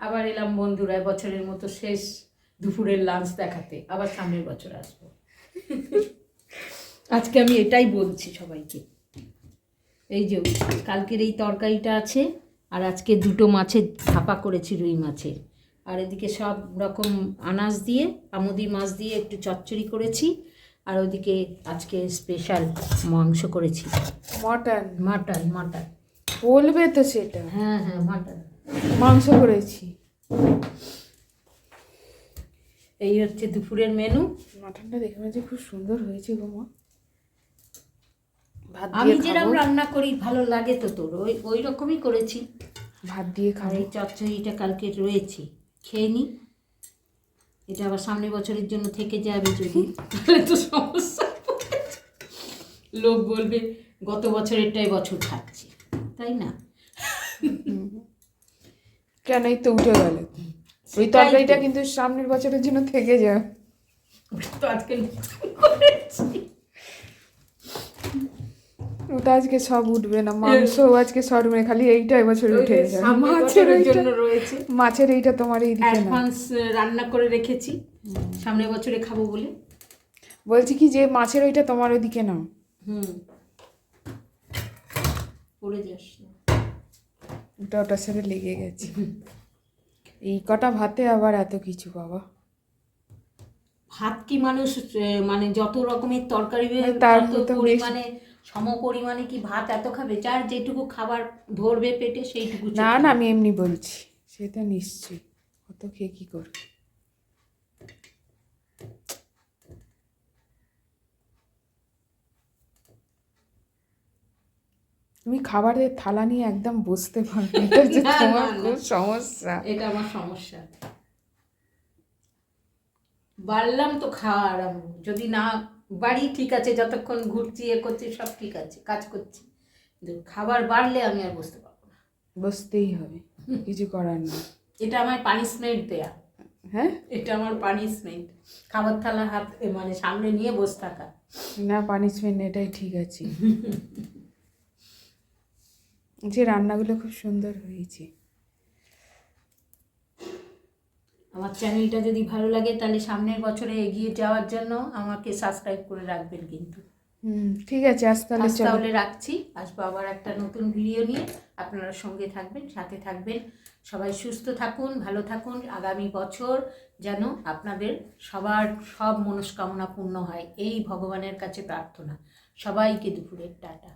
আবার এলাম বন্ধুরা বছরের মতো শেষ দুপুরের লাঞ্চ দেখাতে, আবার সামনের বছর আসবো। আজকে আমি এটাই বলছি সবাইকে। এই যে কালকের এই তরকারিটা আছে, আর আজকে দুটো মাছের ভাপা করেছি, রুই মাছের। আর এদিকে সব রকম আনাজ দিয়ে, আমুদি মাছ দিয়ে একটু চচ্চড়ি করেছি। আর ওদিকে আজকে স্পেশাল মাংস করেছি, মাটন। মাটন মাটন বলবে তো সেটা। হ্যাঁ হ্যাঁ মাটন মাংস করেছি। এই হচ্ছে দুপুরের মেনু। মাটনটা দেখে মনে হচ্ছে খুব সুন্দর হয়েছে গো মা। ভাত আমি দিয়ে যেরকম খাবো। রান্না করি ভালো লাগে তো তোর, ওই রকমই করেছি। ভাত দিয়ে আর খাবো। এই চচ্চড়িটা কালকে রয়েছে, খেয়ে নি। এটা আবার সামনের বছরের জন্য থেকে যাবে যদি, তাহলে তো সমস্যা। লোক বলবে গত বছরেরটাই বছর থাকছে, তাই না? কেন, এই তো উঠে গেল। ওই তরকারিটা কিন্তু সামনের বছরের জন্য থেকে যাবে। তো আজকে করেছি। ওটা আজকে সব উঠবে না, মাংস আজকে সব উঠবে, খালি এইটা এবছর উঠে যাবে। মাছের জন্য রয়েছে, মাছের এইটা তোমার এইদিকে না। অ্যাডভান্স রান্না করে রেখেছি সামনের বছরে খাবো বলে। বলছি কি যে মাছের ওইটা তোমার ওইদিকে না। পড়ে যাস না। ওটার সাথে লেগে গেছে। এই কটা ভাতে আবার এত কিছু বাবা। ভাত কি মানুষ মানে যত রকমের তরকারি তার তত পরিমাণে সম পরিমাণে কি ভাত এত খাবে? যার যেটুকু খাবার ধরবে পেটে সেইটুকু। না না, আমি এমনি বলছি, সেটা নিশ্চয়ই অত খেয়ে কি করবে। তুমি খাবারের থালা নিয়ে একদম বসতে পারবে, এটা যে তোমার খুব সমস্যা। এটা আমার সমস্যা। বাড়লাম তো খাওয়ার, যদি না বাড়ি ঠিক আছে, যতক্ষণ ঘুরছি এ করছি সব ঠিক আছে, কাজ করছি, কিন্তু খাবার বাড়লে আমি আর বসতে পারবো না। বসতেই হবে, কিছু করার না। এটা আমার পানিশমেন্ট দেয়া। হ্যাঁ, এটা আমার পানিশমেন্ট, খাবার থালা হাত মানে সামনে নিয়ে বসে থাকা। না পানিশমেন্ট, এটাই ঠিক আছে। যে রান্নাগুলো খুব সুন্দর হয়েছে। আমার চ্যানেলটা যদি ভালো লাগে তাহলে সামনের বছরে এগিয়ে যাওয়ার জন্য আমাকে সাবস্ক্রাইব করে রাখবেন কিন্তু। ঠিক আছে, আজ তাহলে রাখছি, আসবো আবার একটা নতুন ভিডিও নিয়ে। আপনারা সঙ্গে থাকবেন, সাথে থাকবেন। সবাই সুস্থ থাকুন, ভালো থাকুন। আগামী বছর যেন আপনাদের সবার সব মনস্কামনা পূর্ণ হয়, এই ভগবানের কাছে প্রার্থনা। সবাইকে দুপুরের টাটা।